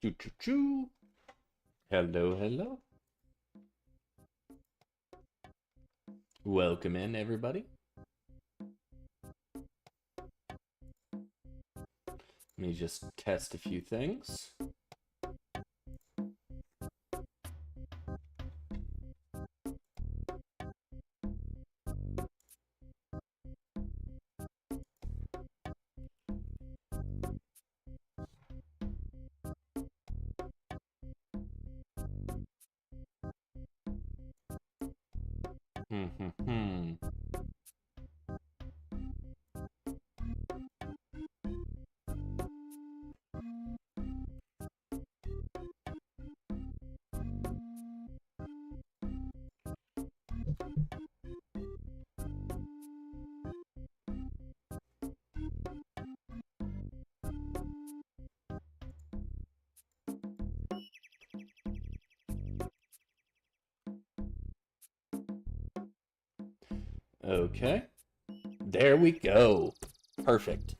Choo choo choo. Hello, hello. Welcome in, everybody. Let me just test a few things. Hmm. Okay. There we go. Perfect.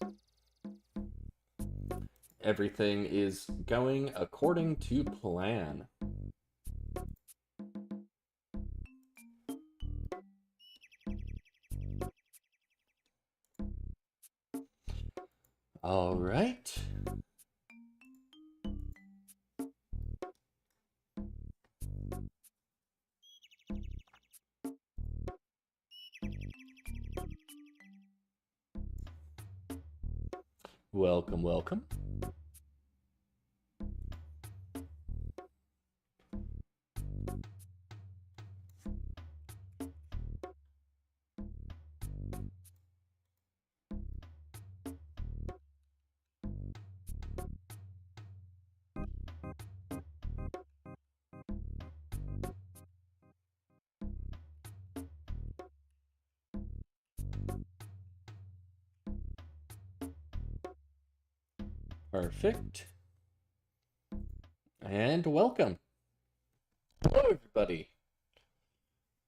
Everything is going according to plan. All right. Welcome, welcome. Perfect. And welcome. Hello, everybody.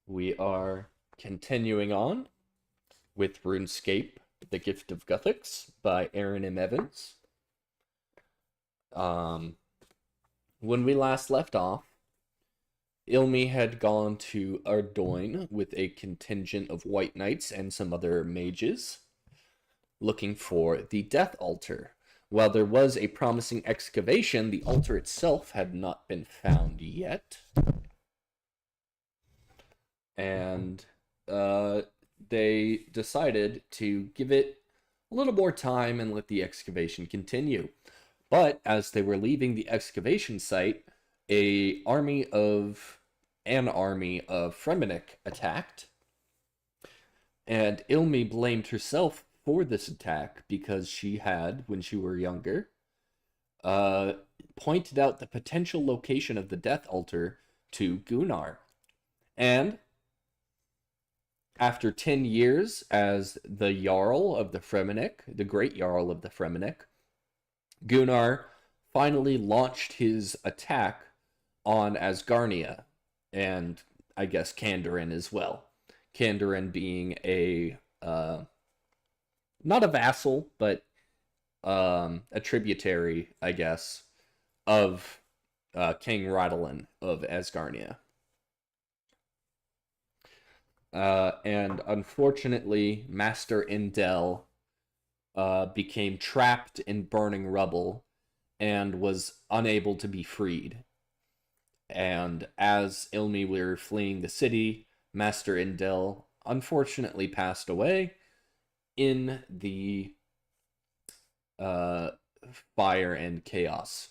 We are continuing on with RuneScape, The Gift of Guthix by Erin M. When we last left off, Ilme had gone to Ardougne with a contingent of white knights and some other mages, looking for the Death Altar. While there was a promising excavation, the altar itself had not been found yet. And they decided to give it a little more time and let the excavation continue. But as they were leaving the excavation site, an army of Fremennik attacked, and Ilme blamed herself for this attack because she had, when she were younger, pointed out the potential location of the Death Altar to Gunnar. And after 10 years as the Jarl of the Fremennik, the Great Jarl of the Fremennik, Gunnar finally launched his attack on Asgarnia, and I guess Kandarin as well. Kandarin being a, not a vassal, but a tributary, I guess, of King Radalin of Asgarnia. And unfortunately, Master Indel became trapped in burning rubble and was unable to be freed. And as Ilme were fleeing the city, Master Indel unfortunately passed away in the fire and chaos.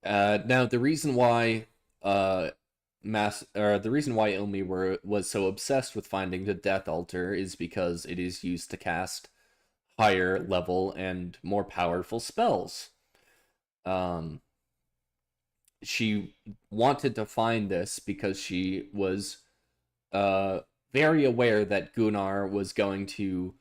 Now, the reason why Ilme was so obsessed with finding the Death Altar is because it is used to cast higher level and more powerful spells. She wanted to find this because she was very aware that Gunnar was going to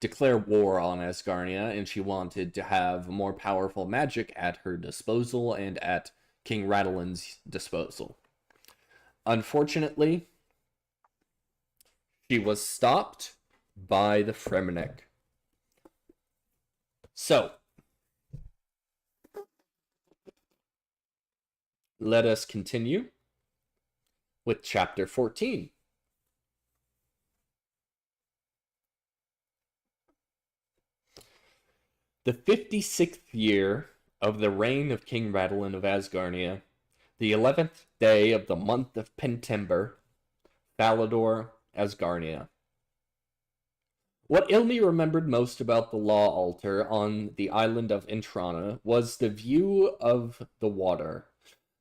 declare war on Asgarnia, and she wanted to have more powerful magic at her disposal and at King Radalin's disposal. Unfortunately, she was stopped by the Fremennik. So, let us continue with chapter 14. The 56th year of the reign of King Radalin of Asgarnia, the 11th day of the month of Pentember, Falador, Asgarnia. What Ilme remembered most about the law altar on the island of Intrana was the view of the water,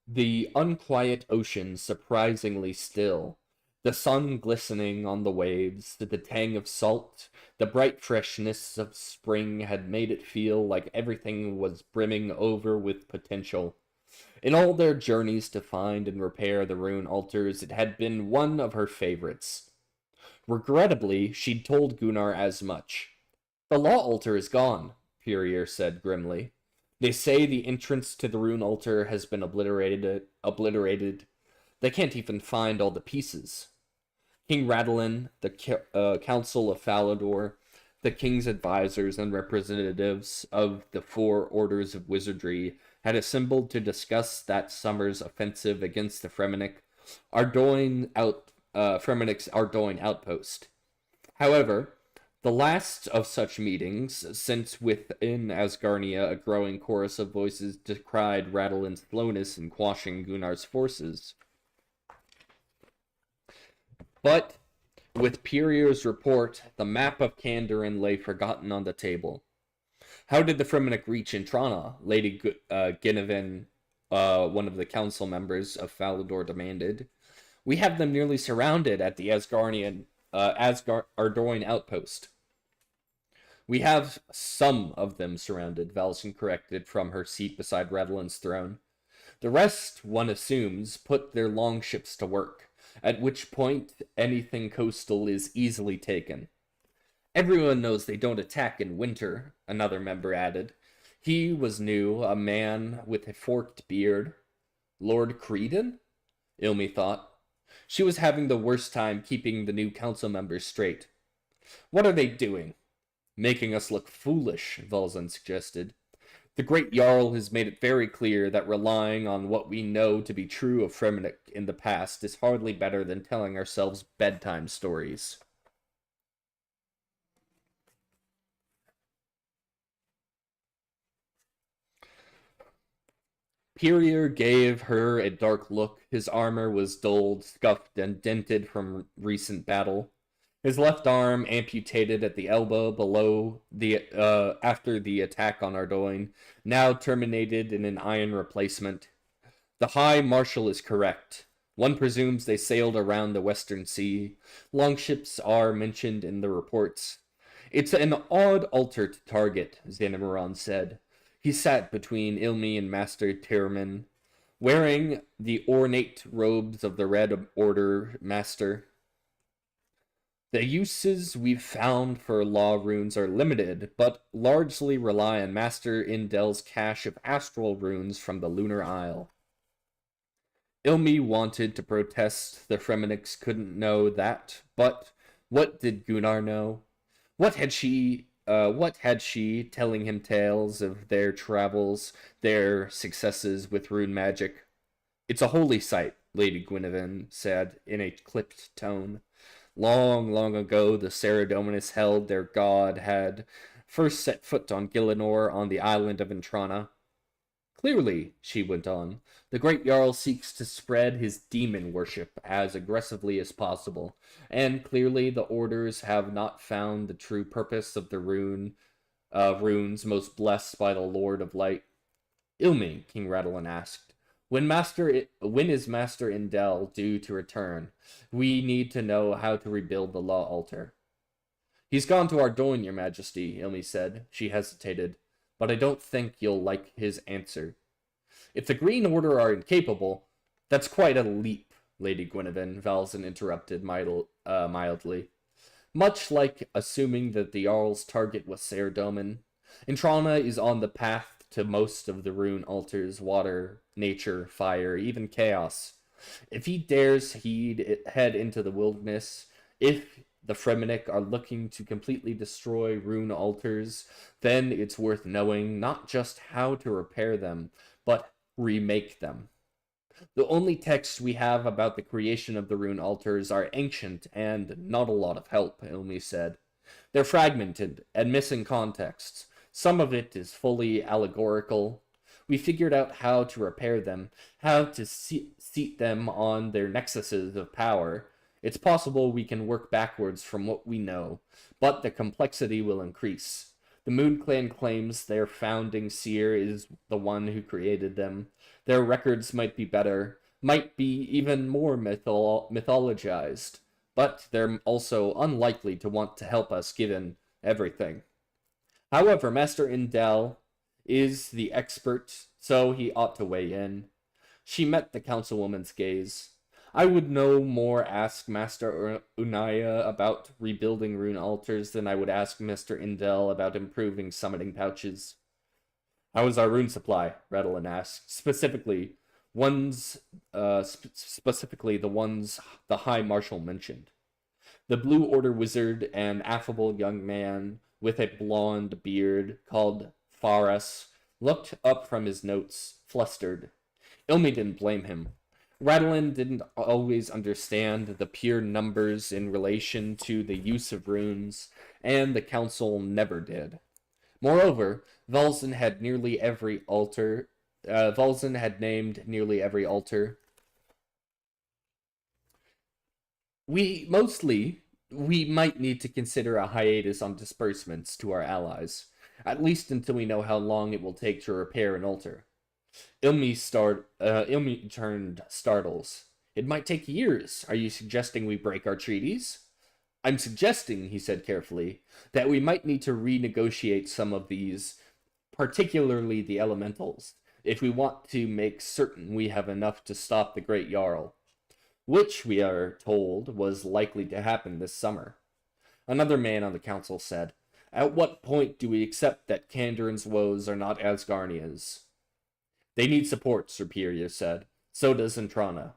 the unquiet ocean surprisingly still, the sun glistening on the waves, the tang of salt, the bright freshness of spring had made it feel like everything was brimming over with potential. In all their journeys to find and repair the rune altars, it had been one of her favorites. Regrettably, she'd told Gunnar as much. The law altar is gone, Purier said grimly. They say the entrance to the rune altar has been obliterated. They can't even find all the pieces. King Radalin, the Council of Falador, the king's advisors and representatives of the 4 orders of wizardry had assembled to discuss that summer's offensive against the Fremennik, Fremennik's Ardougne outpost. However, the last of such meetings, since within Asgarnia a growing chorus of voices decried Radalin's slowness in quashing Gunnar's forces. But with Purier's report, the map of Kandarin lay forgotten on the table. How did the Fremennik reach Intrana? Lady Guinevere, one of the council members of Falador, demanded. We have them nearly surrounded at the Ardougne outpost. We have some of them surrounded, Valson corrected from her seat beside Radalin's throne. The rest, one assumes, put their longships to work, at which point anything coastal is easily taken. Everyone knows they don't attack in winter, another member added. He was new, a man with a forked beard. Lord Creedon? Ilme thought. She was having the worst time keeping the new council members straight. What are they doing? Making us look foolish, Valzan suggested. The great Jarl has made it very clear that relying on what we know to be true of Fremennik in the past is hardly better than telling ourselves bedtime stories. Purier gave her a dark look. His armor was dulled, scuffed, and dented from recent battle. His left arm amputated at the elbow below after the attack on Ardougne, now terminated in an iron replacement. The High Marshal is correct. One presumes they sailed around the Western Sea. Longships are mentioned in the reports. It's an odd altar to target, Xanamoran said. He sat between Ilme and Master Tyrman, wearing the ornate robes of the Red Order Master. The uses we've found for law runes are limited, but largely rely on Master Indel's cache of astral runes from the Lunar Isle. Ilme wanted to protest the Fremenniks couldn't know that, but what did Gunnar know? What had she telling him tales of their travels, their successes with rune magic? It's a holy site, Lady Guinevere said in a clipped tone. Long, long ago, the Saradominus held their god had first set foot on Gielinor on the island of Intrana. Clearly, she went on, the great Jarl seeks to spread his demon worship as aggressively as possible, and clearly the orders have not found the true purpose of the runes most blessed by the Lord of Light. Ilme, King Radalin asked, when is Master Indel due to return? We need to know how to rebuild the law altar. He's gone to Ardougne, Your Majesty, Ilme said. She hesitated. But I don't think you'll like his answer. If the Green Order are incapable, that's quite a leap, Lady Guinevere, Valzan interrupted mildly. Much like assuming that the Jarl's target was Saradomin, Intrana is on the path to most of the rune altars, water, nature, fire, even chaos. If he dares head into the wilderness, if the Fremennik are looking to completely destroy rune altars, then it's worth knowing not just how to repair them, but remake them. The only texts we have about the creation of the rune altars are ancient and not a lot of help, Ilme said. They're fragmented and missing context. Some of it is fully allegorical. We figured out how to repair them, how to seat them on their nexuses of power. It's possible we can work backwards from what we know, but the complexity will increase. The Moon Clan claims their founding seer is the one who created them. Their records might be better, might be even more mythologized, but they're also unlikely to want to help us given everything. However, Master Indel is the expert, so he ought to weigh in. She met the councilwoman's gaze. I would no more ask Master Unaya about rebuilding rune altars than I would ask Mr. Indel about improving summoning pouches. How is our rune supply? Radolin asked. Specifically the ones the High Marshal mentioned. The Blue Order wizard, an affable young man with a blonde beard called Faras, looked up from his notes, flustered. Ilme didn't blame him. Radolin didn't always understand the pure numbers in relation to the use of runes, and the council never did. Moreover, Valzen had named nearly every altar. We might need to consider a hiatus on disbursements to our allies, at least until we know how long it will take to repair an altar. Ilme turned startles. It might take years. Are you suggesting we break our treaties? I'm suggesting, he said carefully, that we might need to renegotiate some of these, particularly the elementals, if we want to make certain we have enough to stop the Great Jarl, which, we are told, was likely to happen this summer. Another man on the council said, At what point do we accept that Kandarin's woes are not Asgarnia's? They need support, Superior said. So does Intrana.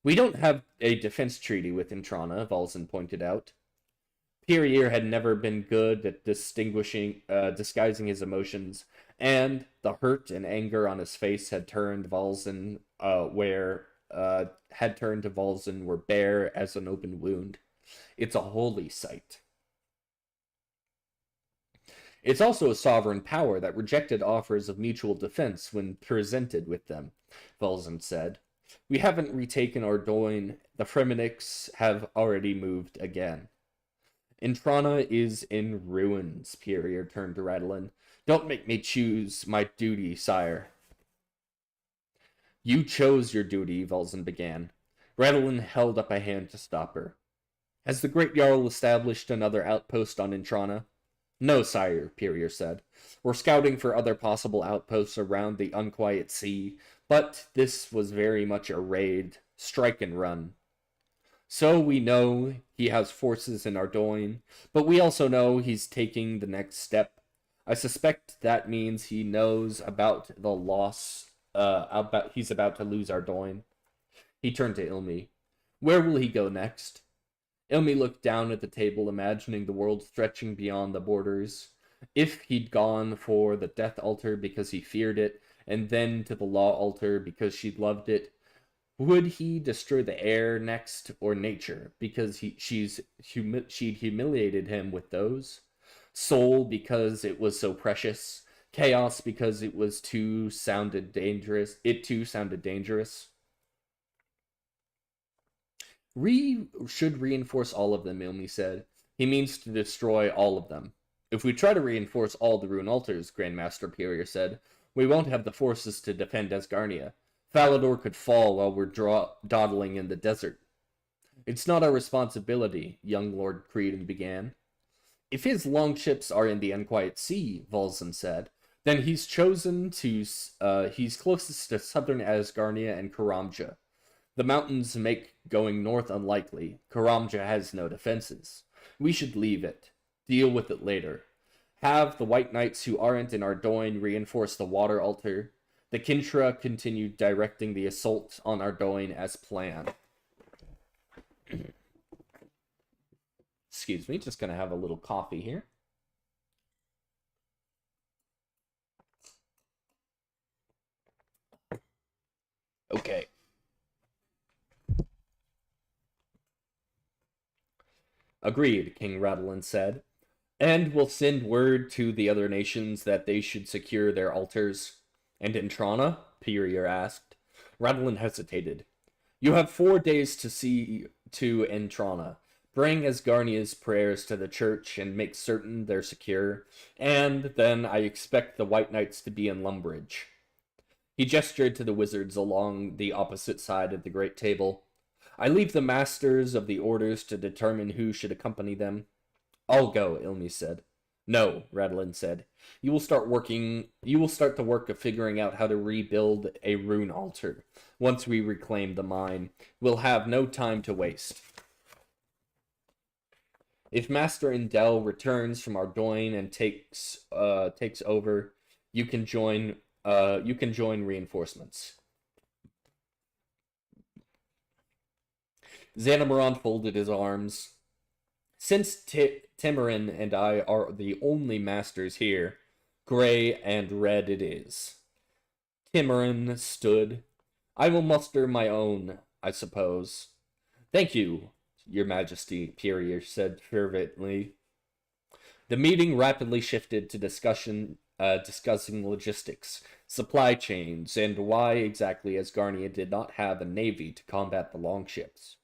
We don't have a defense treaty with Intrana, Valzen pointed out. Perrier had never been good at disguising his emotions, and the hurt and anger on his face had turned to Valzen were bare as an open wound. It's a holy sight. It's also a sovereign power that rejected offers of mutual defense when presented with them, Valzen said. We haven't retaken Ardougne. The Fremenniks have already moved again. Intrana is in ruins, Perrier turned to Radolin. Don't make me choose my duty, sire. You chose your duty, Valzen began. Radolin held up a hand to stop her. Has the Great Jarl established another outpost on Intrana? No, sire, Perrier said. We're scouting for other possible outposts around the Unquiet Sea, but this was very much a raid, strike and run. So we know he has forces in Ardougne, but we also know he's taking the next step. I suspect that means he knows about the loss, he's about to lose Ardougne. He turned to Ilme. Where will he go next? Ilme looked down at the table, imagining the world stretching beyond the borders. If he'd gone for the death altar because he feared it, and then to the law altar because she loved it, would he destroy the air next, or nature, because she'd humiliated him with those? Soul, because it was so precious? Chaos, because it too sounded dangerous? We should reinforce all of them, Ilme said. He means to destroy all of them. If we try to reinforce all the rune altars, Grandmaster Perrier said, we won't have the forces to defend Asgarnia. Falador could fall while we're dawdling in the desert. It's not our responsibility, young Lord Creedon began. If his longships are in the Unquiet Sea, Valzen said, then he's closest to southern Asgarnia and Karamja. The mountains make going north unlikely. Karamja has no defenses. We should leave it. Deal with it later. Have the White Knights who aren't in Ardougne reinforce the water altar. The Kintra continued directing the assault on Ardougne as planned. Excuse me, just gonna have a little coffee here. Okay. Agreed, King Radlin said. And we'll send word to the other nations that they should secure their altars. And in Trana? Pirier asked. Radlin hesitated. You have 4 days to see to Entrana. Bring Asgarnia's prayers to the church and make certain they're secure, and then I expect the White Knights to be in Lumbridge. He gestured to the wizards along the opposite side of the great table. I leave the masters of the orders to determine who should accompany them. I'll go, Ilme said. No, Radlin said. You will start the work of figuring out how to rebuild a rune altar. Once we reclaim the mine, we'll have no time to waste. If Master Indel returns from Ardougne and takes over, you can join reinforcements. Xanamoron folded his arms. Since Timorin and I are the only masters here, gray and red it is. Timorin stood. I will muster my own, I suppose. Thank you, Your Majesty, Pirier said fervently. The meeting rapidly shifted to discussing logistics, supply chains, and why exactly Asgarnia did not have a navy to combat the longships.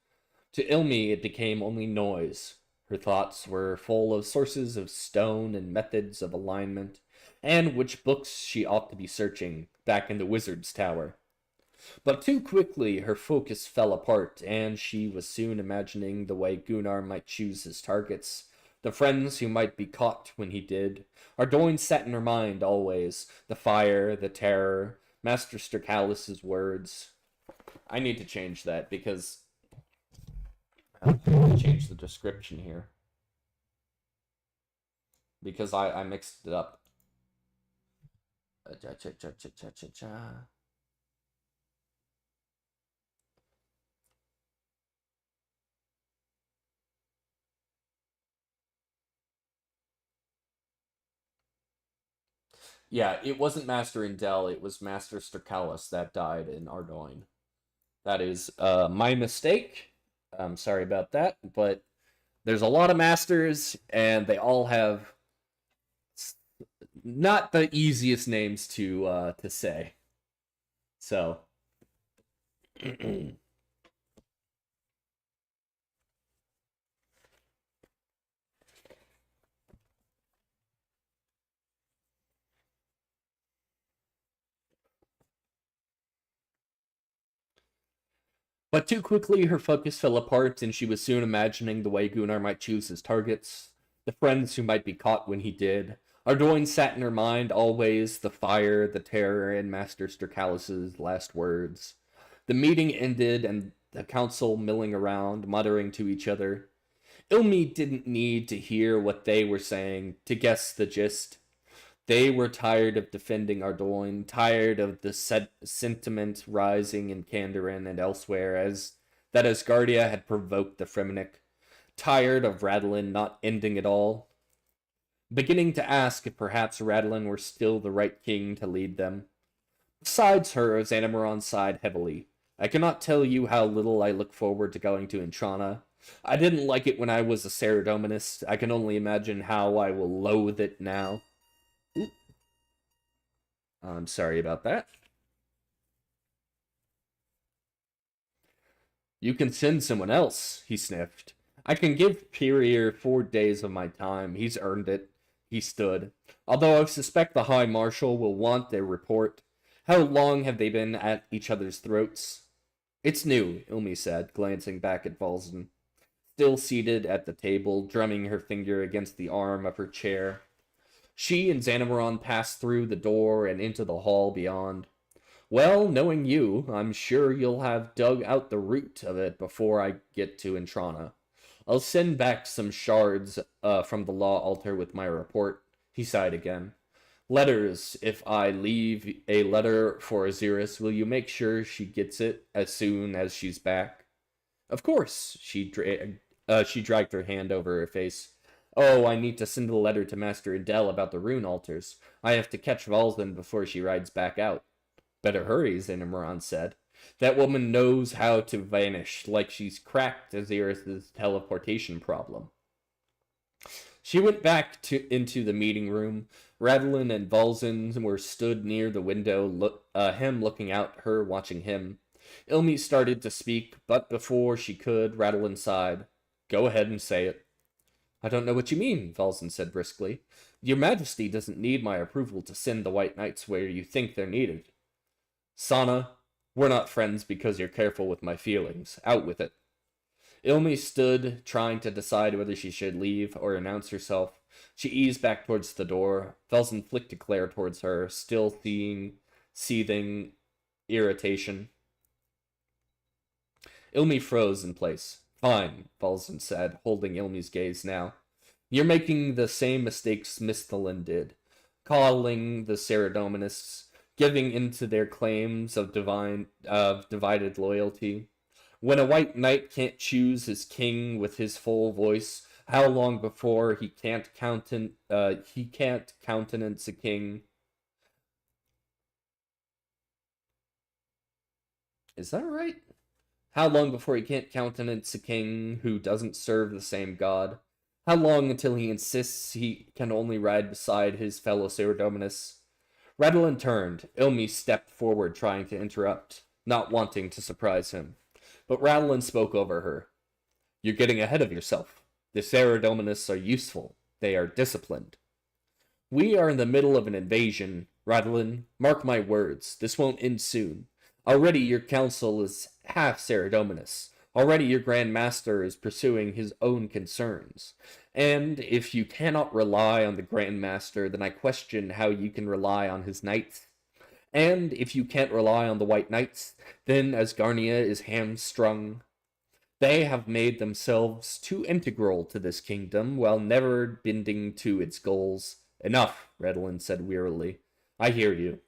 To Ilme it became only noise. Her thoughts were full of sources of stone and methods of alignment, and which books she ought to be searching back in the wizard's tower. But too quickly her focus fell apart, and she was soon imagining the way Gunnar might choose his targets, the friends who might be caught when he did. Ardougne sat in her mind always, the fire, the terror, Master Stercalis's words. I need to change that because I change the description here because I mixed it up. Yeah, it wasn't Master Indel, it was Master Stercalis that died in Ardougne. That is my mistake. I'm sorry about that, but there's a lot of masters, and they all have not the easiest names to say. So, but too quickly her focus fell apart, and she was soon imagining the way Gunnar might choose his targets, the friends who might be caught when he did. Ardougne sat in her mind always, the fire, the terror, and Master Stercalis's last words. The meeting ended, and the council milling around, muttering to each other. Ilme didn't need to hear what they were saying to guess the gist. They were tired of defending Ardougne, tired of the sentiment rising in Kandarin and elsewhere as that Asgardia had provoked the Fremennik, tired of Radlin not ending it all, beginning to ask if perhaps Radlin were still the right king to lead them. Besides her, Xanamoron sighed heavily. I cannot tell you how little I look forward to going to Entrana. I didn't like it when I was a Saradominist. I can only imagine how I will loathe it now. Ooh. I'm sorry about that. You can send someone else, he sniffed. I can give Pirier 4 days of my time. He's earned it. He stood. Although I suspect the High Marshal will want their report. How long have they been at each other's throats? It's new, Ilme said, glancing back at Valzen, still seated at the table, drumming her finger against the arm of her chair. She and Xanamoron passed through the door and into the hall beyond. Well, knowing you, I'm sure you'll have dug out the root of it before I get to Entrana. I'll send back some shards from the law altar with my report. He sighed again. Letters. If I leave a letter for Aziris, will you make sure she gets it as soon as she's back? Of course. She dragged her hand over her face. Oh, I need to send a letter to Master Indel about the rune altars. I have to catch Valzen before she rides back out. Better hurry, Xanamoron said. That woman knows how to vanish, like she's cracked Aziris' teleportation problem. She went back into the meeting room. Radeline and Valzen were stood near the window, him looking out, her watching him. Ilme started to speak, but before she could, Radeline sighed. Go ahead and say it. I don't know what you mean, Valzen said briskly. Your Majesty doesn't need my approval to send the White Knights where you think they're needed. Sana, we're not friends because you're careful with my feelings. Out with it. Ilme stood, trying to decide whether she should leave or announce herself. She eased back towards the door. Velzen flicked a glare towards her, still seething irritation. Ilme froze in place. Fine, Velzen said, holding Ilme's gaze now. You're making the same mistakes Misthalin did, calling the Ceredominists, giving into their claims of divided loyalty. When a white knight can't choose his king with his full voice, how long before he can't countenance a king? Is that right? How long before he can't countenance a king who doesn't serve the same god? How long until he insists he can only ride beside his fellow Ceredominus? Radeline turned. Ilme stepped forward, trying to interrupt, not wanting to surprise him. But Radeline spoke over her. You're getting ahead of yourself. The Ceredominists are useful. They are disciplined. We are in the middle of an invasion, Radeline. Mark my words. This won't end soon. Already your council is half Ceredominus. Already your Grand Master is pursuing his own concerns. And if you cannot rely on the Grand Master, then I question how you can rely on his knights. And if you can't rely on the White Knights, then Asgarnia is hamstrung. They have made themselves too integral to this kingdom, while never bending to its goals. Enough, Radeline said wearily. I hear you.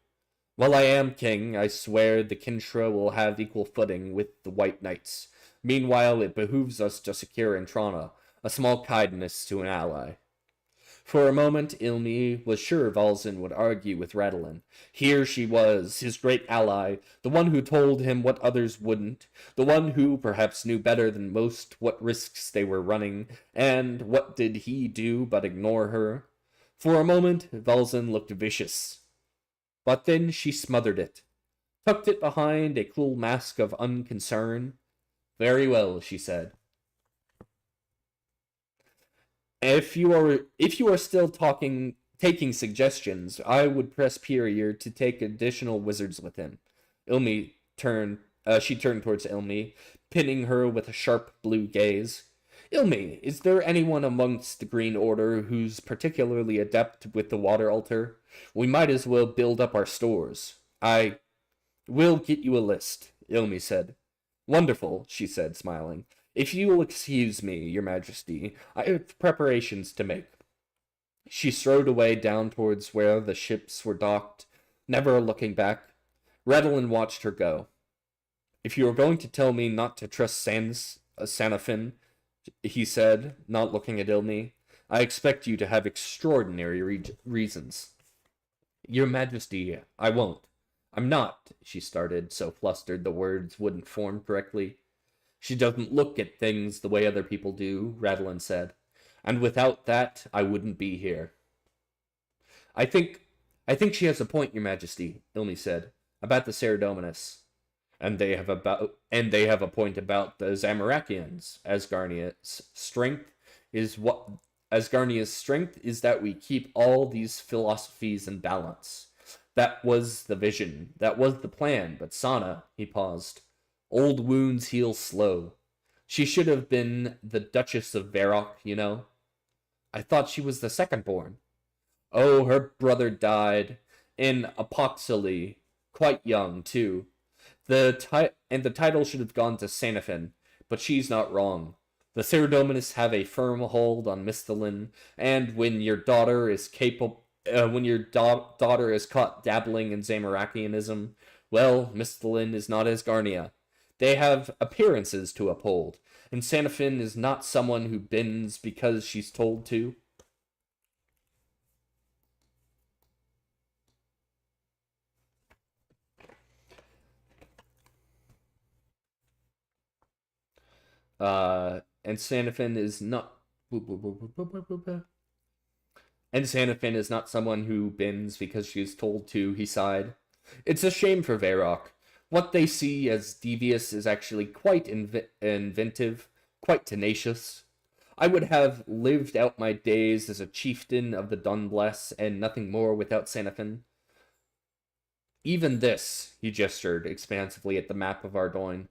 While I am king, I swear the Kinshra will have equal footing with the White Knights. Meanwhile, it behooves us to secure Entrana, a small kindness to an ally. For a moment, Ilme was sure Valzen would argue with Radeline. Here she was, his great ally, the one who told him what others wouldn't, the one who perhaps knew better than most what risks they were running, and what did he do but ignore her? For a moment, Valzen looked vicious. But then she smothered it, tucked it behind a cool mask of unconcern. Very well, she said. If you are still taking suggestions, I would press Perier to take additional wizards with him. Ilme turned. She turned towards Ilme, pinning her with a sharp blue gaze. Ilme, is there anyone amongst the Green Order who's particularly adept with the water altar? We might as well build up our stores. I will get you a list, Ilme said. Wonderful, she said, smiling. If you will excuse me, your majesty, I have preparations to make. She strode away down towards where the ships were docked, never looking back. Radeline watched her go. If you are going to tell me not to trust Sanafin, he said, not looking at Ilme, I expect you to have extraordinary reasons. Your majesty, I won't. I'm not, she started, so flustered the words wouldn't form correctly. She doesn't look at things the way other people do, Radeline said. And without that, I wouldn't be here. I think she has a point, your majesty, Ilme said, about the Ceredominus. And they have a point about the Zamorakians. Asgarnia's strength is that we keep all these philosophies in balance. That was the vision. That was the plan. But Sana, he paused. Old wounds heal slow. She should have been the Duchess of Varrock, you know. I thought she was the second-born. Oh, her brother died in Apoxyli, quite young, too. The title should have gone to Sanafin, but she's not wrong. The Ceredominists have a firm hold on Misthalin, and when your daughter is caught dabbling in Zamorakianism, well, Misthalin is not Asgarnia. They have appearances to uphold, and Sanafin is not someone who bends because she's told to. And Sanafin is not And Xanafin is not someone who bends because she is told to, he sighed. It's a shame for Varrock. What they see as devious is actually quite inventive, quite tenacious. I would have lived out my days as a chieftain of the Dunbless and nothing more without Xanafin. Even this, he gestured expansively at the map of Ardougne.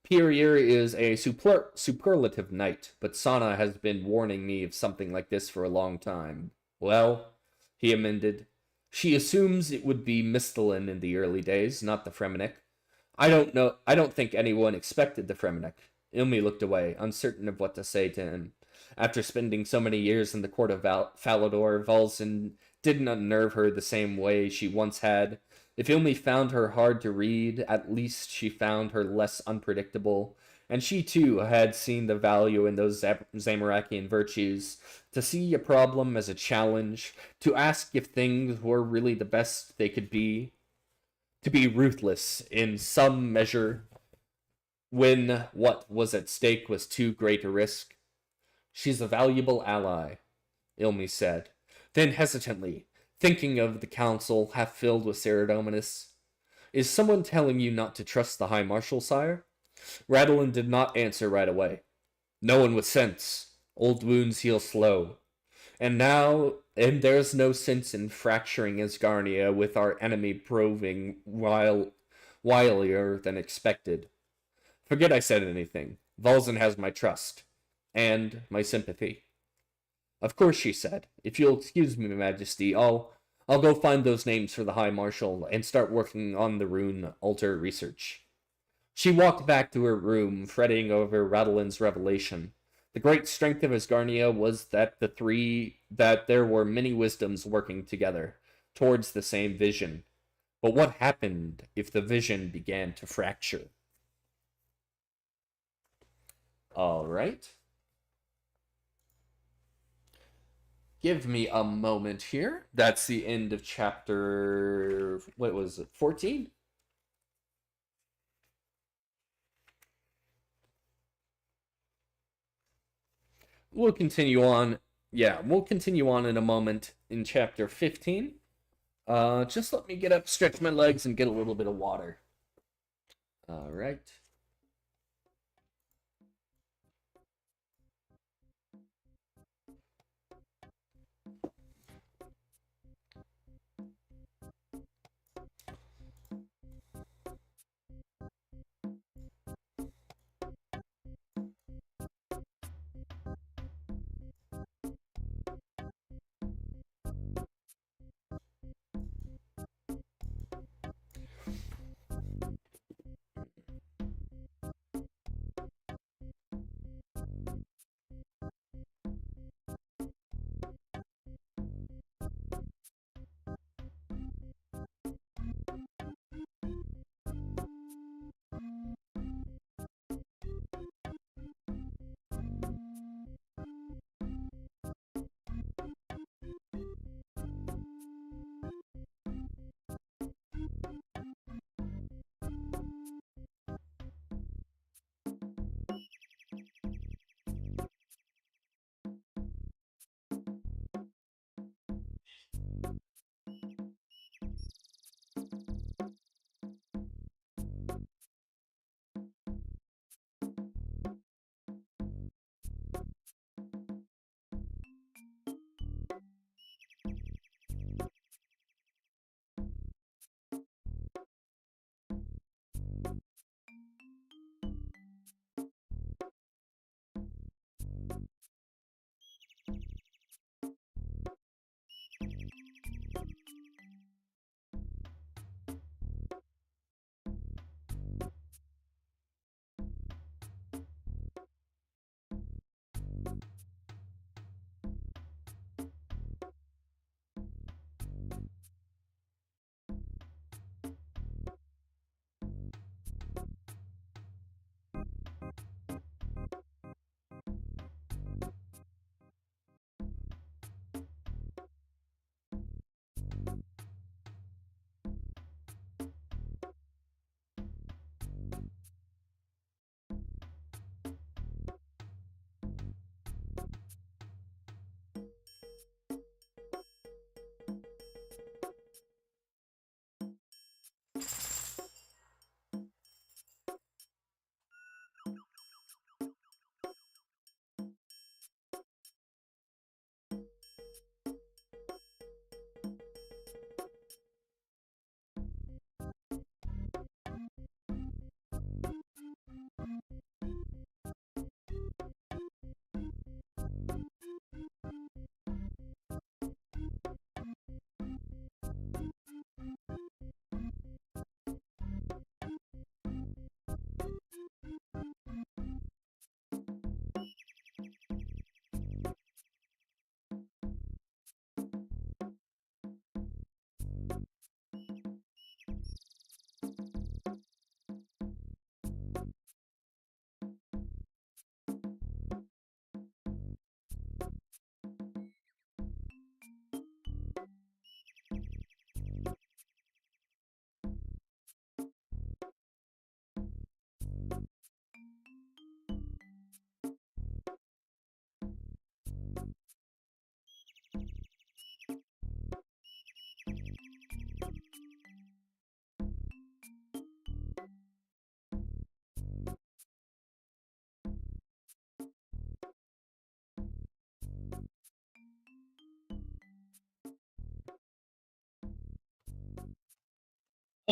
Pirier is a superlative knight, but Sana has been warning me of something like this for a long time. Well, he amended, she assumes it would be Mistalin in the early days, not the Fremennik. I don't know. I don't think anyone expected the Fremennik. Ilme looked away, uncertain of what to say to him. After spending so many years in the court of Falador, Valzin didn't unnerve her the same way she once had. If Ilme found her hard to read, at least she found her less unpredictable, and she too had seen the value in those Zamorakian virtues. To see a problem as a challenge, to ask if things were really the best they could be, to be ruthless in some measure when what was at stake was too great a risk. She's a valuable ally, Ilme said. Then hesitantly, thinking of the council half filled with Ceridominus. Is someone telling you not to trust the High Marshal, sire? Radolin did not answer right away. No one with sense. Old wounds heal slow. And there's no sense in fracturing Asgarnia with our enemy proving wilier than expected. Forget I said anything. Valzin has my trust. And my sympathy. Of course, she said. If you'll excuse me, Majesty, I'll go find those names for the High Marshal and start working on the rune altar research. She walked back to her room, fretting over Radolin's revelation. The great strength of Asgarnia was that there were many wisdoms working together, towards the same vision. But what happened if the vision began to fracture? All right. Give me a moment here. That's the end of chapter, what was it, 14? We'll continue on. Yeah, we'll continue on in a moment in chapter 15. Just let me get up, stretch my legs, and get a little bit of water. All right.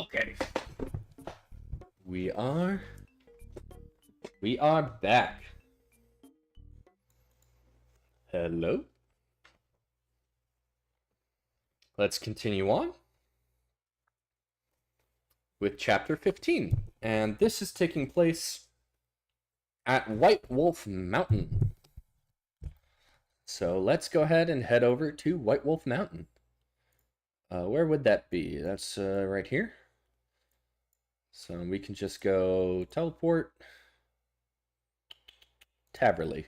Okay. We are back. Hello. Let's continue on with chapter 15. And this is taking place at White Wolf Mountain. So let's go ahead and head over to White Wolf Mountain. Where would that be? That's right here. So we can just go teleport. Taverley.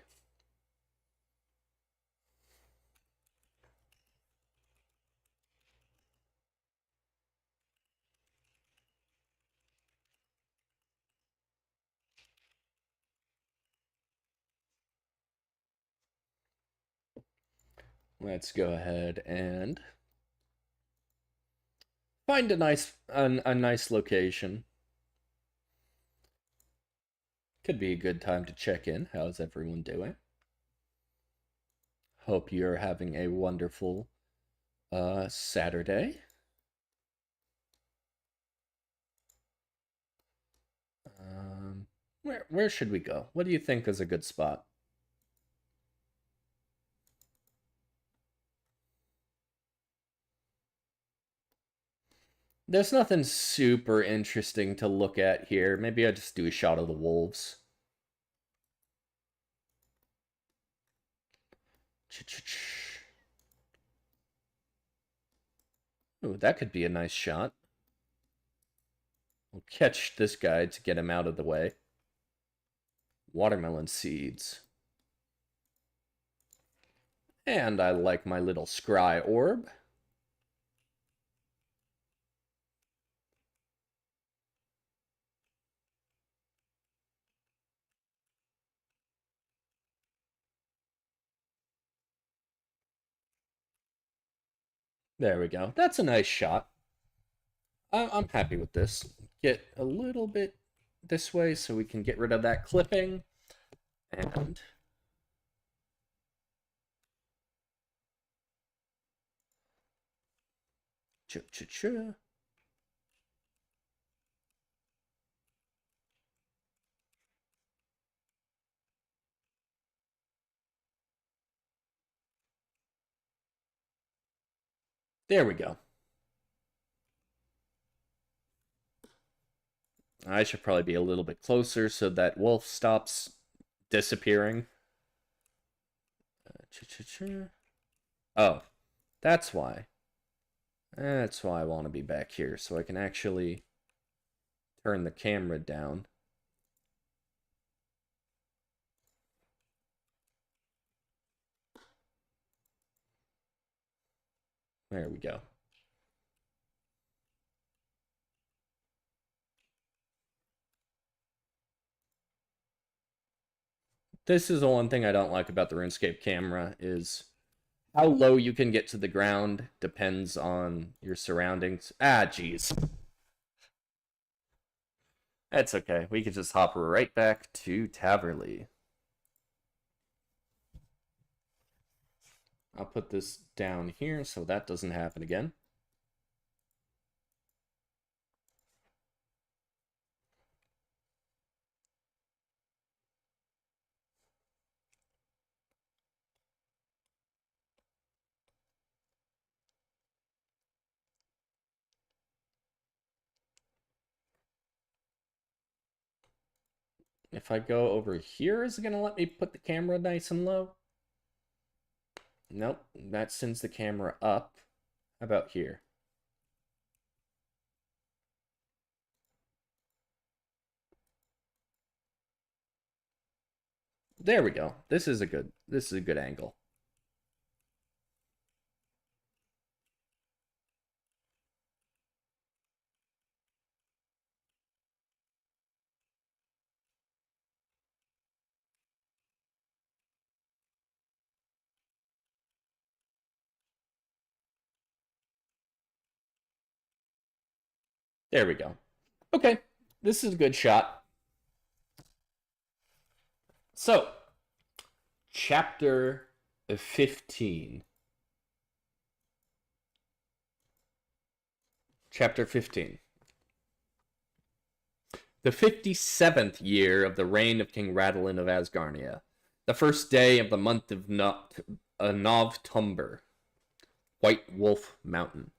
Let's go ahead and find a nice location. Could be a good time to check in. How's everyone doing? Hope you're having a wonderful Saturday. Where should we go? What do you think is a good spot? There's nothing super interesting to look at here. Maybe I just do a shot of the wolves. Ooh, that could be a nice shot. We'll catch this guy to get him out of the way. Watermelon seeds. And I like my little scry orb. There we go. That's a nice shot. I'm happy with this. Get a little bit this way so we can get rid of that clipping. And cha-cha-cha. There we go. I should probably be a little bit closer so that wolf stops disappearing. Oh, that's why. That's why I want to be back here, so I can actually turn the camera down. There we go. This is the one thing I don't like about the RuneScape camera is how low you can get to the ground depends on your surroundings. Ah, jeez. That's okay. We could just hop right back to Taverley. I'll put this down here so that doesn't happen again. If I go over here, is it going to let me put the camera nice and low? Nope, that sends the camera up. How about here? There we go. This is a good angle. There we go. Okay, this is a good shot. So, chapter 15. Chapter 15. The 57th year of the reign of King Radalin of Asgarnia, the first day of the month of November, White Wolf Mountain.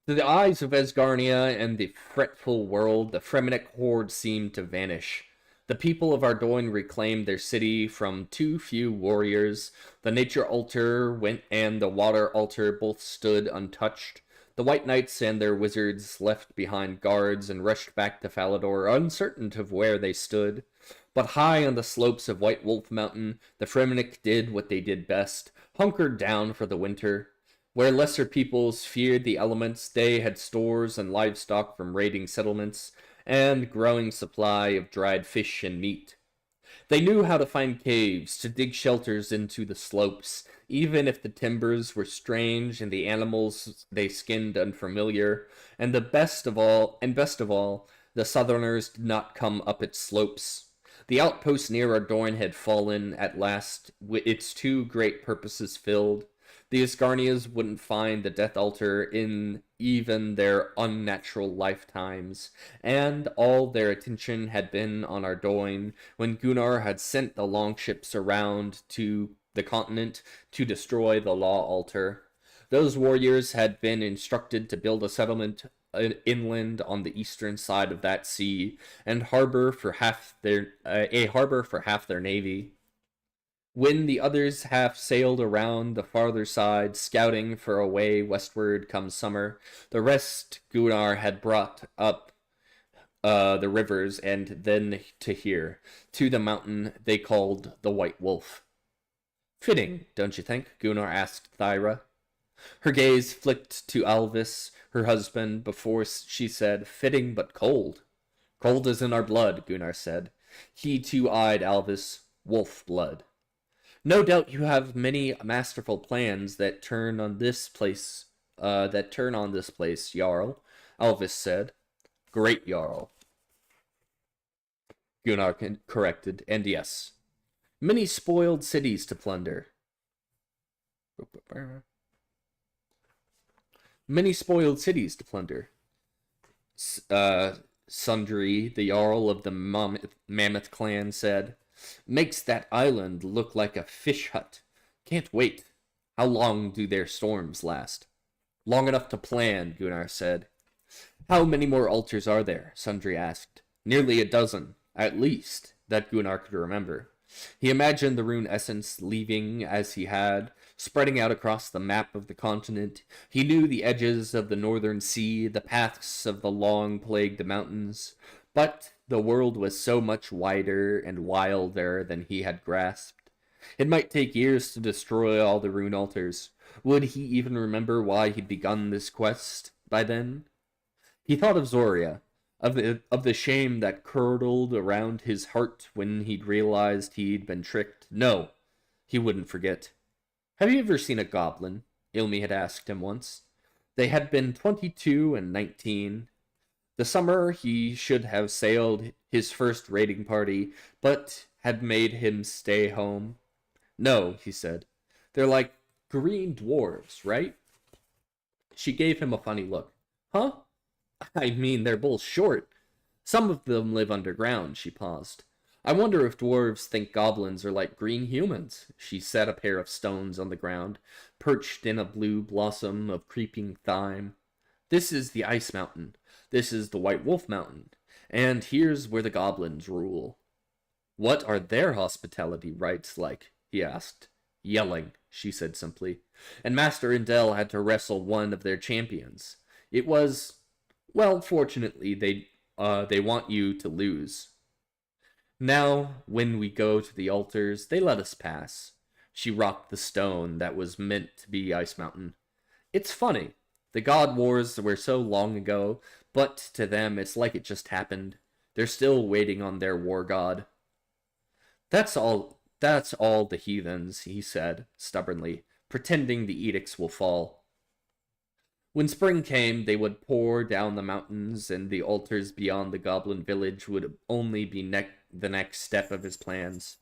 To the eyes of Asgarnia and the fretful world, the Fremennik horde seemed to vanish. The people of Ardougne reclaimed their city from too few warriors. The nature altar and the water altar both stood untouched. The White Knights and their wizards left behind guards and rushed back to Falador, uncertain of where they stood. But high on the slopes of White Wolf Mountain, the Fremennik did what they did best, hunkered down for the winter. Where lesser peoples feared the elements, they had stores and livestock from raiding settlements, and growing supply of dried fish and meat. They knew how to find caves, to dig shelters into the slopes, even if the timbers were strange and the animals they skinned unfamiliar, and best of all, the southerners did not come up its slopes. The outpost near Ardougne had fallen at last, its two great purposes filled. The Asgarnians wouldn't find the Death Altar in even their unnatural lifetimes, and all their attention had been on Ardougne when Gunnar had sent the longships around to the continent to destroy the Law Altar. Those warriors had been instructed to build a settlement inland on the eastern side of that sea, and a harbor for half their navy. When the others half sailed around the farther side, scouting for a way westward come summer, the rest Gunnar had brought up the rivers and then to here, to the mountain they called the White Wolf. Fitting, don't you think? Gunnar asked Thyra. Her gaze flicked to Alvis, her husband, before she said, fitting but cold. Cold is in our blood, Gunnar said. He too eyed Alvis, wolf blood. No doubt you have many masterful plans that turn on this place, Jarl, Alvis said. Great Jarl, Gunnar corrected, and yes, many spoiled cities to plunder. Many spoiled cities to plunder. Sundry, the Jarl of the Mammoth clan, said. Makes that island look like a fish hut. Can't wait. How long do their storms last? Long enough to plan, Gunnar said. How many more altars are there? Sundry asked. Nearly a dozen, at least, that Gunnar could remember. He imagined the rune essence leaving as he had, spreading out across the map of the continent. He knew the edges of the northern sea, the paths of the long-plagued mountains, but the world was so much wider and wilder than he had grasped. It might take years to destroy all the rune altars. Would he even remember why he'd begun this quest by then? He thought of Zoria, of the shame that curdled around his heart when he'd realized he'd been tricked. No, he wouldn't forget. Have you ever seen a goblin? Ilme had asked him once. They had been 22 and 19. The summer he should have sailed his first raiding party, but had made him stay home. No, he said. They're like green dwarves, right? She gave him a funny look. Huh? I mean, they're both short. Some of them live underground, she paused. I wonder if dwarves think goblins are like green humans. She set a pair of stones on the ground, perched in a blue blossom of creeping thyme. This is the Ice Mountain. This is the White Wolf Mountain, and here's where the goblins rule. What are their hospitality rites like? He asked. Yelling, she said simply, and Master Indel had to wrestle one of their champions. It was, well, fortunately, they want you to lose. Now, when we go to the altars, they let us pass. She rocked the stone that was meant to be Ice Mountain. It's funny. The God Wars were so long ago, but to them it's like it just happened. They're still waiting on their war god. That's all the heathens, he said, stubbornly, pretending the edicts will fall. When spring came, they would pour down the mountains, and the altars beyond the goblin village would only be the next step of his plans.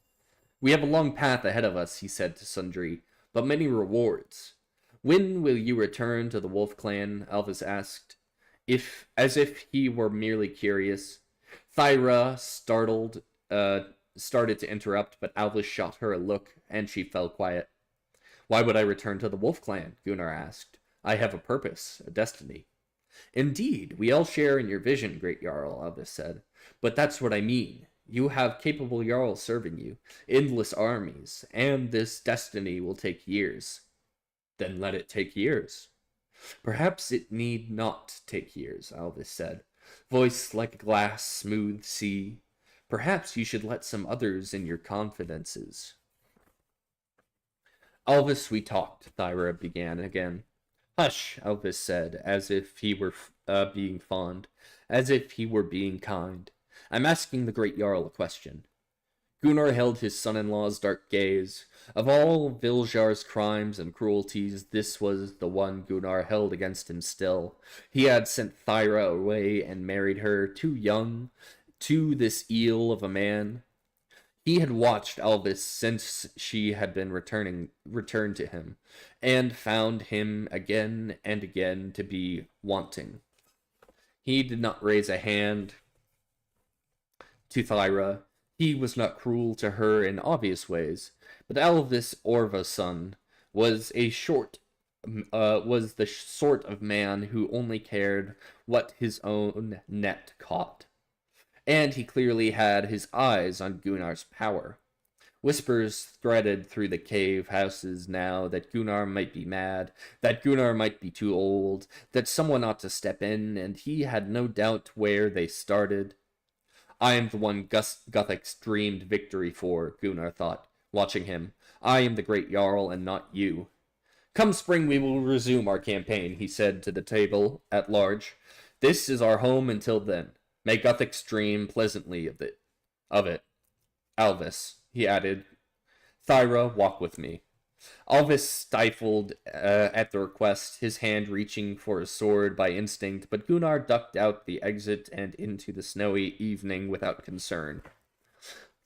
We have a long path ahead of us, he said to Sundry, but many rewards. When will you return to the Wolf Clan? Alvis asked. As if he were merely curious. Thyra, started to interrupt, but Alvis shot her a look, and she fell quiet. Why would I return to the Wolf Clan? Gunnar asked. I have a purpose, a destiny. Indeed, we all share in your vision, great Jarl, Alvis said. But that's what I mean. You have capable Jarls serving you, endless armies, and this destiny will take years. Then let it take years. Perhaps it need not take years, Alvis said, voice like a glass, smooth sea. Perhaps you should let some others in your confidences. Alvis, we talked, Thyra began again. Hush, Alvis said, as if he were being fond, as if he were being kind. I'm asking the great Jarl a question. Gunnar held his son-in-law's dark gaze. Of all Viljar's crimes and cruelties, this was the one Gunnar held against him still. He had sent Thyra away and married her, too young, to this eel of a man. He had watched Alvis since she had been returned to him, and found him again and again to be wanting. He did not raise a hand to Thyra. He was not cruel to her in obvious ways, but Alvis Orva's son was the sort of man who only cared what his own net caught. And he clearly had his eyes on Gunnar's power. Whispers threaded through the cave houses now that Gunnar might be mad, that Gunnar might be too old, that someone ought to step in, and he had no doubt where they started. I am the one Guthix dreamed victory for, Gunnar thought, watching him. I am the great Jarl, and not you. Come spring we will resume our campaign, he said to the table at large. This is our home until then. May Guthix dream pleasantly of it. Alvis, he added. Thyra, walk with me. Alvis stifled at the request, his hand reaching for his sword by instinct, but Gunnar ducked out the exit and into the snowy evening without concern.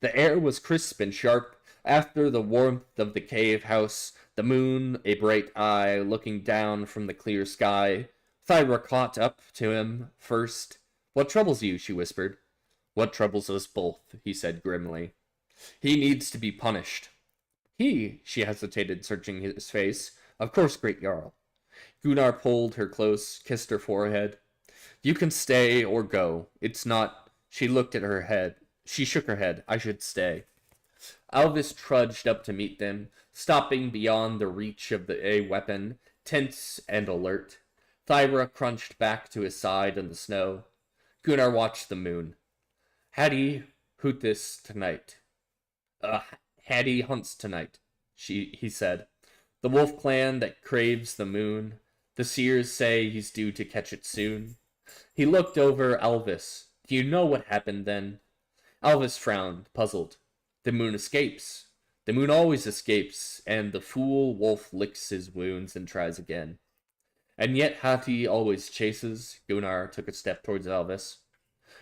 The air was crisp and sharp. After the warmth of the cave house, the moon, a bright eye, looking down from the clear sky. Thyra caught up to him first. What troubles you? She whispered. What troubles us both? He said grimly. He needs to be punished. She hesitated, searching his face. Of course, great Jarl. Gunnar pulled her close, kissed her forehead. You can stay or go. It's not... She looked at her head. She shook her head. I should stay. Alvis trudged up to meet them, stopping beyond the reach of a weapon, tense and alert. Thyra crunched back to his side in the snow. Gunnar watched the moon. Hattie Hutis tonight. Hattie hunts tonight, he said. The wolf clan that craves the moon. The seers say he's due to catch it soon. He looked over Alvis. Do you know what happened then? Alvis frowned, puzzled. The moon escapes. The moon always escapes, and the fool wolf licks his wounds and tries again. And yet Hattie always chases. Gunnar took a step towards Alvis.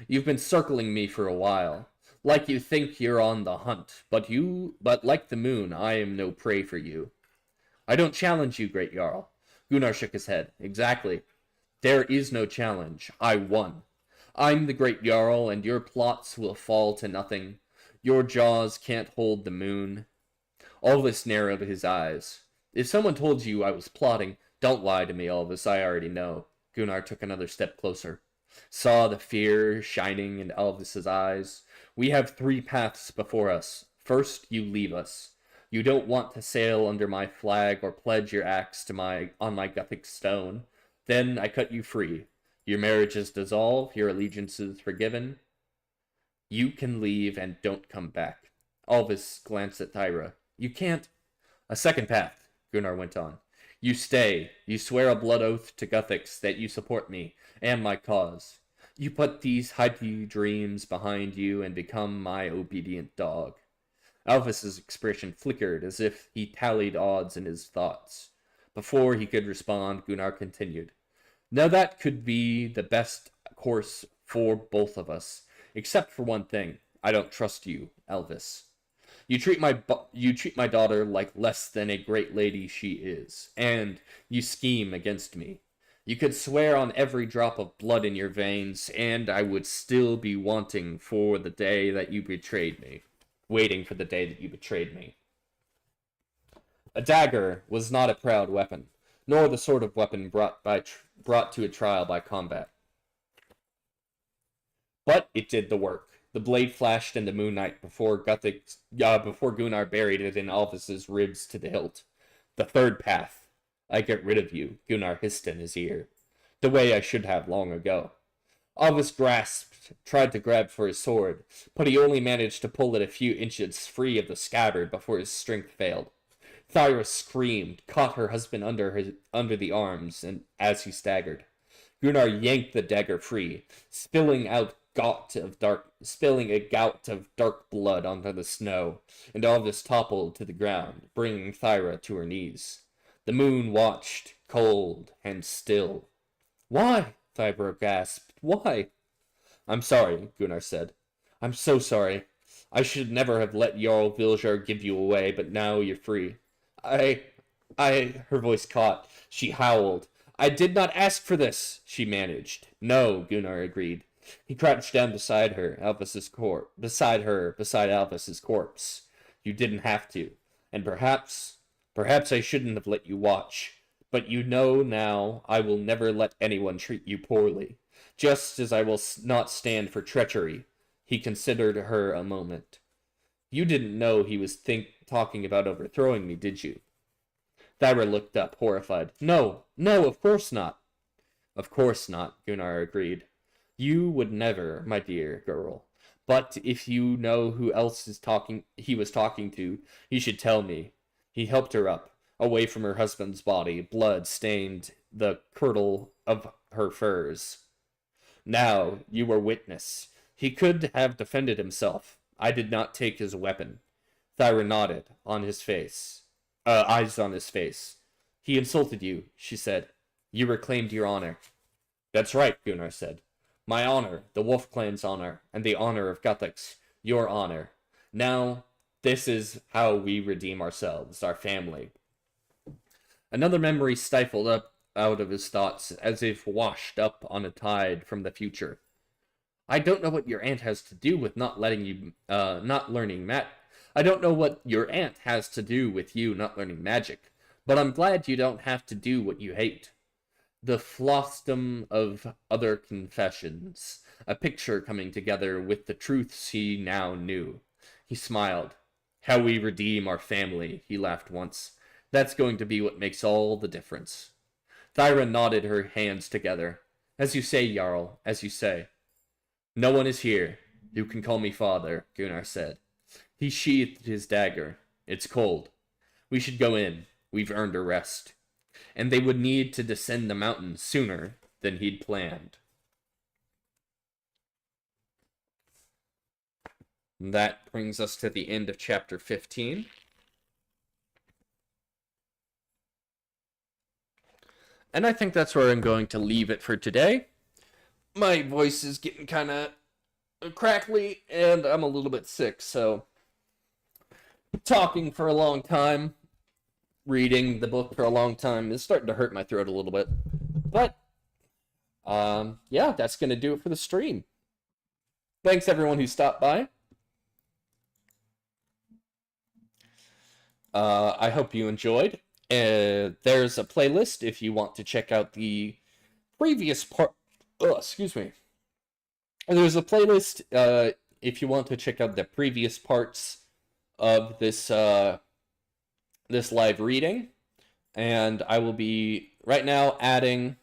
You've been circling me for a while. Like you think you're on the hunt, but like the moon, I am no prey for you. I don't challenge you, great Jarl. Gunnar shook his head. Exactly. There is no challenge. I won. I'm the great Jarl, and your plots will fall to nothing. Your jaws can't hold the moon. Alvis narrowed his eyes. If someone told you I was plotting, don't lie to me, Alvis. I already know. Gunnar took another step closer. Saw the fear shining in Alvis's eyes. We have 3 paths before us. First, you leave us. You don't want to sail under my flag or pledge your axe on my Guthix stone. Then I cut you free. Your marriages dissolve, your allegiances forgiven. You can leave and don't come back. Alvis glanced at Thyra. You can't. A second path, Gunnar went on. You stay. You swear a blood oath to Guthix that you support me and my cause. You put these happy dreams behind you and become my obedient dog. Alvis's expression flickered as if he tallied odds in his thoughts. Before he could respond, Gunnar continued. Now that could be the best course for both of us, except for one thing. I don't trust you, Alvis. You treat my daughter like less than a great lady she is, and you scheme against me. You could swear on every drop of blood in your veins, and I would still be wanting for the day that you betrayed me. Waiting for the day that you betrayed me. A dagger was not a proud weapon, nor the sort of weapon brought to a trial by combat. But it did the work. The blade flashed in the moonlight before Gunnar buried it in Alvis's ribs to the hilt. The third path. I get rid of you, Gunnar hissed in his ear. The way I should have long ago. Alvis grasped, tried to grab for his sword, but he only managed to pull it a few inches free of the scabbard before his strength failed. Thyra screamed, caught her husband under the arms, and as he staggered. Gunnar yanked the dagger free, spilling a gout of dark blood onto the snow, and Alvis toppled to the ground, bringing Thyra to her knees. The moon watched, cold and still. Why? Thyra gasped. Why? I'm sorry, Gunnar said. I'm so sorry. I should never have let Jarl Viljar give you away, but now you're free. Her voice caught. She howled. I did not ask for this, she managed. No, Gunnar agreed. He crouched down beside Alvis's corpse. You didn't have to. And perhaps I shouldn't have let you watch. But you know now I will never let anyone treat you poorly. Just as I will not stand for treachery. He considered her a moment. You didn't know he was talking about overthrowing me, did you? Thyra looked up, horrified. No, of course not. Of course not, Gunnar agreed. You would never, my dear girl. But if you know who else he was talking to, you should tell me. He helped her up, away from her husband's body. Blood stained the kirtle of her furs. Now, you were witness. He could have defended himself. I did not take his weapon. Thyra nodded, eyes on his face. He insulted you, she said. You reclaimed your honor. That's right, Gunnar said. My honor, the Wolf Clan's honor, and the honor of Guthix, your honor. Now, this is how we redeem ourselves, our family. Another memory stifled up out of his thoughts, as if washed up on a tide from the future. I don't know what your aunt has to do with not learning I don't know what your aunt has to do with you not learning magic, but I'm glad you don't have to do what you hate. The flostum of other confessions, a picture coming together with the truths he now knew. He smiled. How we redeem our family, he laughed once. That's going to be what makes all the difference. Thyra nodded her hands together. As you say, Jarl, as you say. No one is here. You can call me father, Gunnar said. He sheathed his dagger. It's cold. We should go in. We've earned a rest. And they would need to descend the mountain sooner than he'd planned. That brings us to the end of chapter 15. And I think that's where I'm going to leave it for today. My voice is getting kind of crackly, and I'm a little bit sick, so talking for a long time, reading the book for a long time is starting to hurt my throat a little bit. But, yeah, that's going to do it for the stream. Thanks, everyone who stopped by. I hope you enjoyed. There's a playlist if you want to check out the previous part. Oh, excuse me. There's a playlist if you want to check out the previous parts of this this live reading, and I will be right now adding.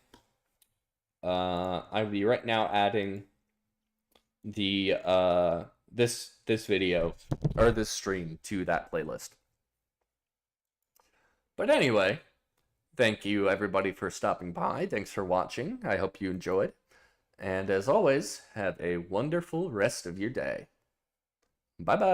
The this video or this stream to that playlist. But anyway, thank you everybody for stopping by. Thanks for watching. I hope you enjoyed. And as always, have a wonderful rest of your day. Bye-bye.